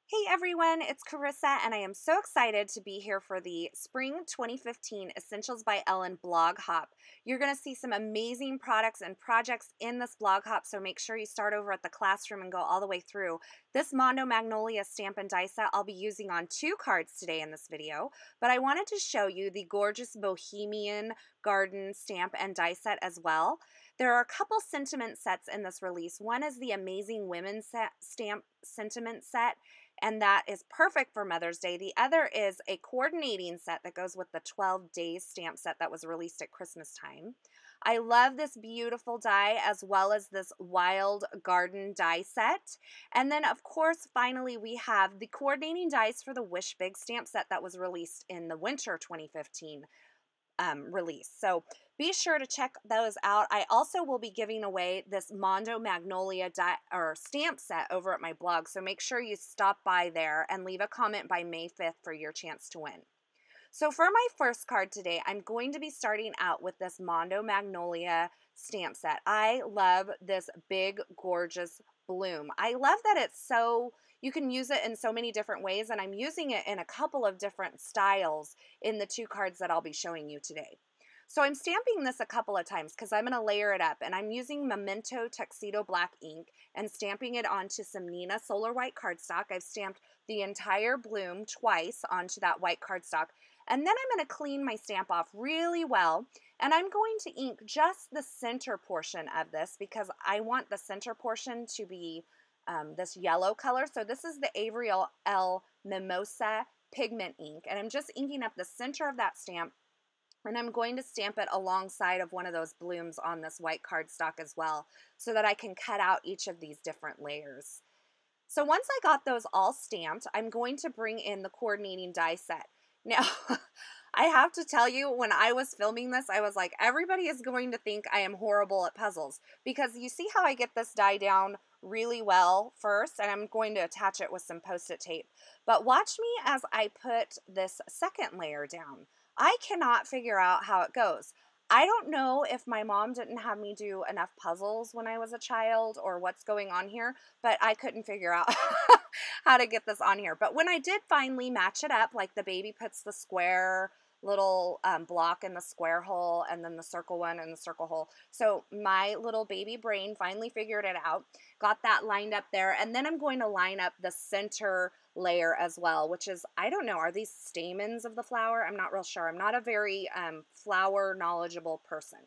Hey everyone, it's Carissa, and I am so excited to be here for the Spring 2015 Essentials by Ellen blog hop. You're going to see some amazing products and projects in this blog hop, so make sure you start over at the classroom and go all the way through. This Mondo Magnolia stamp and die set I'll be using on 2 cards today in this video, but I wanted to show you the gorgeous Bohemian Garden stamp and die set as well. There are a couple sentiment sets in this release. One is the Amazing Women stamp sentiment set, and that is perfect for Mother's Day. The other is a coordinating set that goes with the 12 days stamp set that was released at Christmas time. I love this beautiful die as well as this wild garden die set. And then of course finally we have the coordinating dies for the Wish Big stamp set that was released in the winter 2015 release. So be sure to check those out. I also will be giving away this Mondo Magnolia stamp set over at my blog, so make sure you stop by there and leave a comment by May 5th for your chance to win. So for my first card today, I'm going to be starting out with this Mondo Magnolia stamp set. I love this big, gorgeous bloom. I love that you can use it in so many different ways, and I'm using it in a couple of different styles in the 2 cards that I'll be showing you today. So I'm stamping this a couple of times because I'm going to layer it up, and I'm using Memento Tuxedo Black ink and stamping it onto some Nina Solar White cardstock. I've stamped the entire bloom twice onto that white cardstock, and then I'm going to clean my stamp off really well, and I'm going to ink just the center portion of this because I want the center portion to be this yellow color. So this is the Avery L Mimosa pigment ink, and I'm just inking up the center of that stamp, and I'm going to stamp it alongside of one of those blooms on this white cardstock as well so that I can cut out each of these different layers. So once I got those all stamped, I'm going to bring in the coordinating die set. Now, I have to tell you, when I was filming this, I was like, everybody is going to think I am horrible at puzzles, because you see how I get this die down really well first, and I'm going to attach it with some post-it tape. But watch me as I put this second layer down. I cannot figure out how it goes. I don't know if my mom didn't have me do enough puzzles when I was a child or what's going on here, but I couldn't figure out how to get this on here. But when I did finally match it up, like the baby puts the square little block in the square hole and then the circle one in the circle hole. So my little baby brain finally figured it out, got that lined up there, and then I'm going to line up the center layer as well, which is, I don't know, are these stamens of the flower? I'm not real sure. I'm not a very flower knowledgeable person.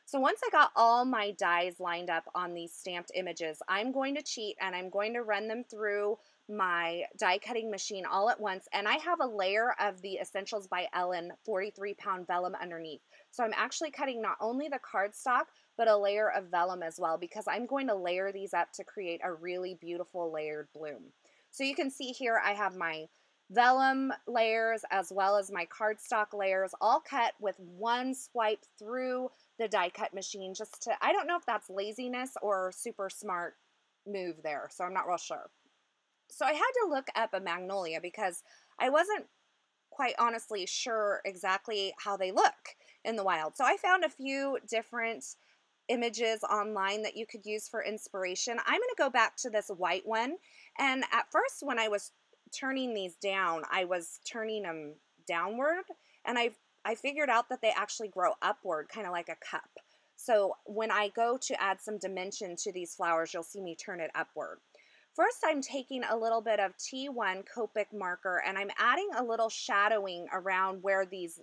So once I got all my dies lined up on these stamped images, I'm going to cheat and I'm going to run them through my die cutting machine all at once, and I have a layer of the Essentials by Ellen 43-pound vellum underneath. So I'm actually cutting not only the cardstock, but a layer of vellum as well, because I'm going to layer these up to create a really beautiful layered bloom. So you can see here I have my vellum layers as well as my cardstock layers all cut with one swipe through the die cut machine, just to, I don't know if that's laziness or super smart move there, so I'm not real sure. So I had to look up a magnolia because I wasn't quite honestly sure exactly how they look in the wild. So I found a few different images online that you could use for inspiration. I'm going to go back to this white one, and at first when I was turning these down, I was turning them downward, and I figured out that they actually grow upward, kind of like a cup. So when I go to add some dimension to these flowers, you'll see me turn it upward. First, I'm taking a little bit of T1 Copic marker, and I'm adding a little shadowing around where these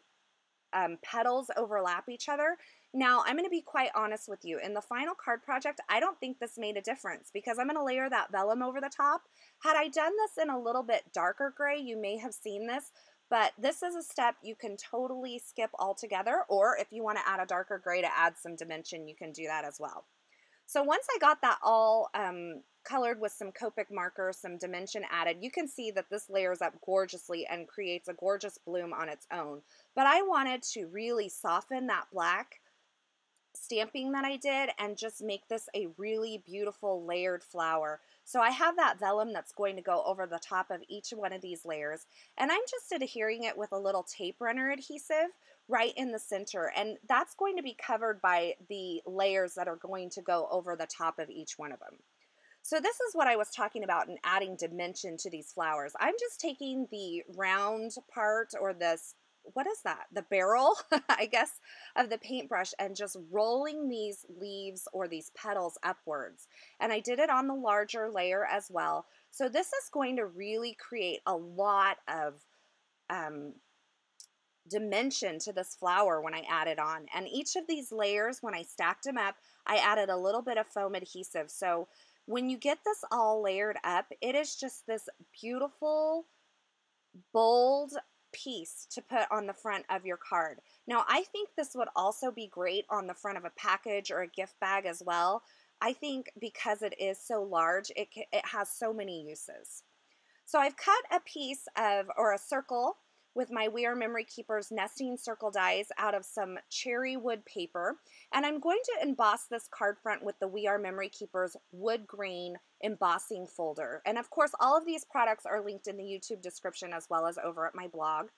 petals overlap each other. Now, I'm going to be quite honest with you. In the final card project, I don't think this made a difference because I'm going to layer that vellum over the top. Had I done this in a little bit darker gray, you may have seen this, but this is a step you can totally skip altogether, or if you want to add a darker gray to add some dimension, you can do that as well. So once I got that all colored with some Copic marker, some dimension added, you can see that this layers up gorgeously and creates a gorgeous bloom on its own. But I wanted to really soften that black stamping that I did and just make this a really beautiful layered flower. So I have that vellum that's going to go over the top of each one of these layers, and I'm just adhering it with a little tape runner adhesive right in the center, and that's going to be covered by the layers that are going to go over the top of each one of them. So this is what I was talking about in adding dimension to these flowers. I'm just taking the round part, or this, what is that? The barrel, I guess, of the paintbrush, and just rolling these leaves or these petals upwards. And I did it on the larger layer as well. So this is going to really create a lot of um, dimension to this flower when I add it on. And each of these layers, when I stacked them up, I added a little bit of foam adhesive. So when you get this all layered up, it is just this beautiful, bold piece to put on the front of your card. Now, I think this would also be great on the front of a package or a gift bag as well. I think because it is so large, it has so many uses. So I've cut a piece of, or a circle, with my We Are Memory Keepers nesting circle dies out of some cherry wood paper, and I'm going to emboss this card front with the We Are Memory Keepers wood grain embossing folder. And of course, all of these products are linked in the YouTube description as well as over at my blog.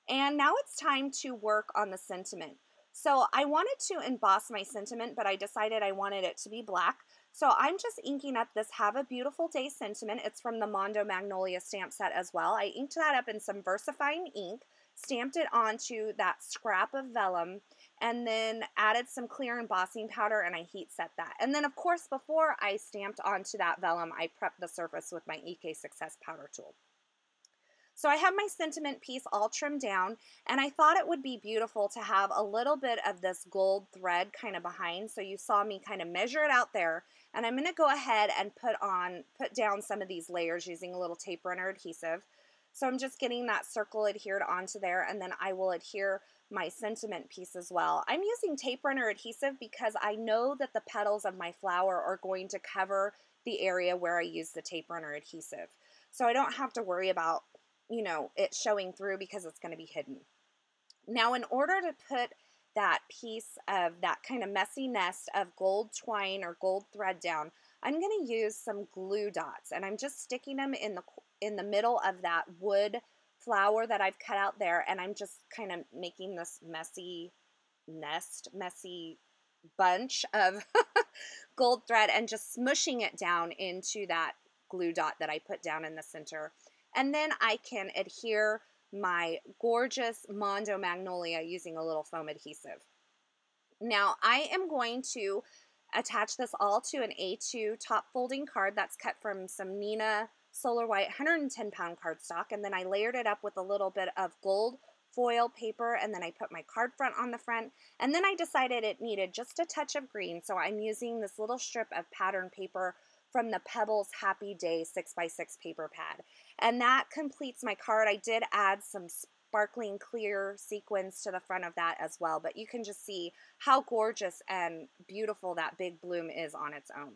And now it's time to work on the sentiment. So I wanted to emboss my sentiment, but I decided I wanted it to be black. So I'm just inking up this Have a Beautiful Day sentiment. It's from the Mondo Magnolia stamp set as well. I inked that up in some VersaFine ink, stamped it onto that scrap of vellum, and then added some clear embossing powder, and I heat set that. And then of course, before I stamped onto that vellum, I prepped the surface with my EK Success powder tool. So I have my sentiment piece all trimmed down, and I thought it would be beautiful to have a little bit of this gold thread kind of behind. So you saw me kind of measure it out there, and I'm going to go ahead and put down some of these layers using a little tape runner adhesive. So I'm just getting that circle adhered onto there, and then I will adhere my sentiment piece as well. I'm using tape runner adhesive because I know that the petals of my flower are going to cover the area where I use the tape runner adhesive. So I don't have to worry about, you know, it showing through because it's going to be hidden. Now, in order to put that piece of that kind of messy nest of gold twine or gold thread down, I'm going to use some glue dots, and I'm just sticking them in the middle of that wood flower that I've cut out there, and I'm just kind of making this messy bunch of gold thread and just smushing it down into that glue dot that I put down in the center. And then I can adhere my gorgeous Mondo Magnolia using a little foam adhesive. Now I am going to attach this all to an A2 top folding card that's cut from some Nina Solar White 110-pound cardstock, and then I layered it up with a little bit of gold foil paper, and then I put my card front on the front, and then I decided it needed just a touch of green, so I'm using this little strip of pattern paper from the Pebbles Happy Day 6x6 paper pad. And that completes my card. I did add some sparkling clear sequins to the front of that as well, but you can just see how gorgeous and beautiful that big bloom is on its own.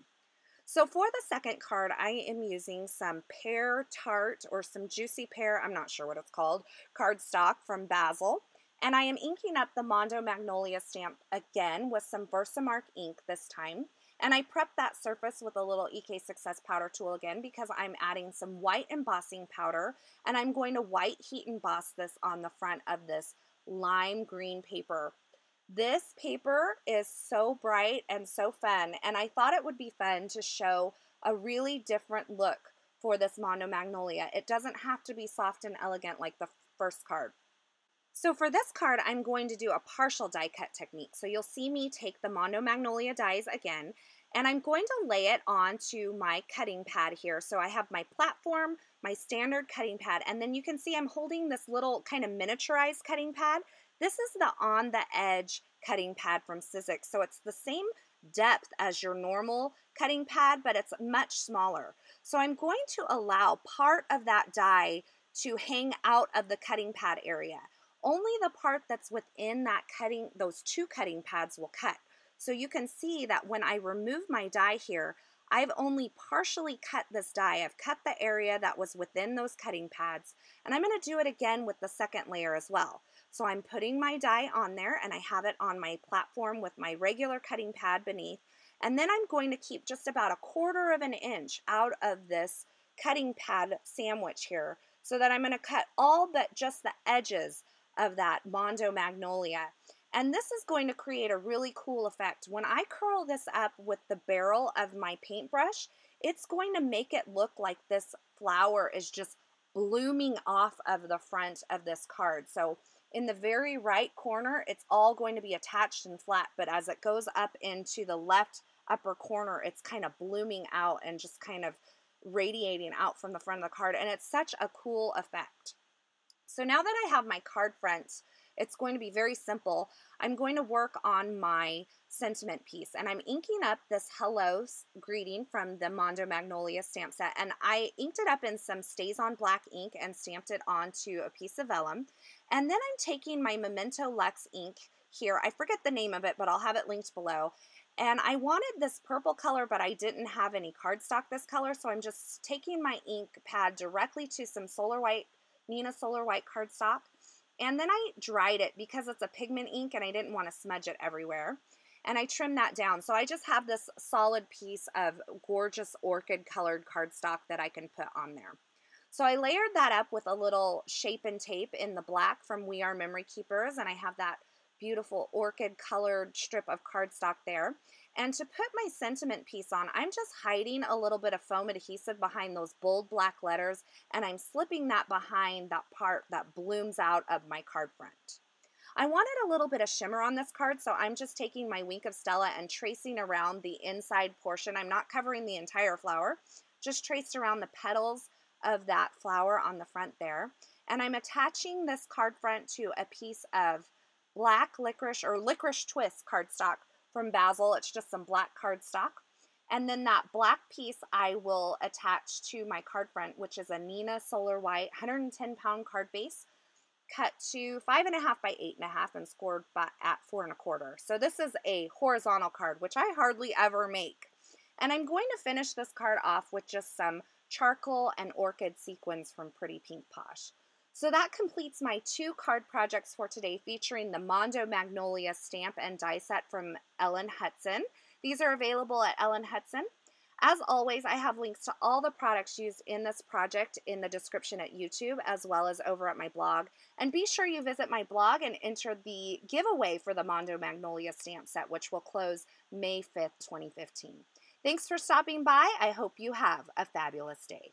So for the second card, I am using some pear tart or some juicy pear, I'm not sure what it's called, cardstock from Basil. And I am inking up the Mondo Magnolia stamp again with some Versamark ink this time. And I prepped that surface with a little EK Success powder tool again because I'm adding some white embossing powder, and I'm going to white heat emboss this on the front of this lime green paper. This paper is so bright and so fun, and I thought it would be fun to show a really different look for this Mondo Magnolia. It doesn't have to be soft and elegant like the first card. So for this card, I'm going to do a partial die cut technique. So you'll see me take the Mondo Magnolia dies again, and I'm going to lay it onto my cutting pad here. So I have my platform, my standard cutting pad, and then you can see I'm holding this little kind of miniaturized cutting pad. This is the On the Edge cutting pad from Sizzix. So it's the same depth as your normal cutting pad, but it's much smaller. So I'm going to allow part of that die to hang out of the cutting pad area. Only the part that's within that those two cutting pads will cut. So you can see that when I remove my die here, I've only partially cut this die. I've cut the area that was within those cutting pads, and I'm going to do it again with the second layer as well. So I'm putting my die on there, and I have it on my platform with my regular cutting pad beneath, and then I'm going to keep just about 1/4 of an inch out of this cutting pad sandwich here, so that I'm going to cut all but just the edges of that Mondo Magnolia. And this is going to create a really cool effect. When I curl this up with the barrel of my paintbrush, it's going to make it look like this flower is just blooming off of the front of this card. So in the very right corner, it's all going to be attached and flat, but as it goes up into the left upper corner, it's kind of blooming out and just kind of radiating out from the front of the card, and it's such a cool effect. So now that I have my card front, it's going to be very simple. I'm going to work on my sentiment piece, and I'm inking up this hello greeting from the Mondo Magnolia stamp set, and I inked it up in some Stays On Black ink and stamped it onto a piece of vellum. And then I'm taking my Memento Luxe ink here. I forget the name of it, but I'll have it linked below. And I wanted this purple color, but I didn't have any cardstock this color, so I'm just taking my ink pad directly to some Solar White, Nina Solar White cardstock, and then I dried it because it's a pigment ink and I didn't want to smudge it everywhere. And I trimmed that down. So I just have this solid piece of gorgeous orchid colored cardstock that I can put on there. So I layered that up with a little shape and tape in the black from We Are Memory Keepers, and I have that beautiful orchid colored strip of cardstock there. And to put my sentiment piece on, I'm just hiding a little bit of foam adhesive behind those bold black letters, and I'm slipping that behind that part that blooms out of my card front. I wanted a little bit of shimmer on this card, so I'm just taking my Wink of Stella and tracing around the inside portion. I'm not covering the entire flower, just traced around the petals of that flower on the front there. And I'm attaching this card front to a piece of black licorice or licorice twist cardstock from Basil. It's just some black cardstock. And then that black piece I will attach to my card front, which is a Nina Solar White 110-pound card base, cut to 5.5 by 8.5 and scored at 4.25. So this is a horizontal card, which I hardly ever make. And I'm going to finish this card off with just some charcoal and orchid sequins from Pretty Pink Posh. So that completes my 2 card projects for today, featuring the Mondo Magnolia stamp and die set from Ellen Hudson. These are available at Ellen Hudson. As always, I have links to all the products used in this project in the description at YouTube, as well as over at my blog. And be sure you visit my blog and enter the giveaway for the Mondo Magnolia stamp set, which will close May 5th, 2015. Thanks for stopping by. I hope you have a fabulous day.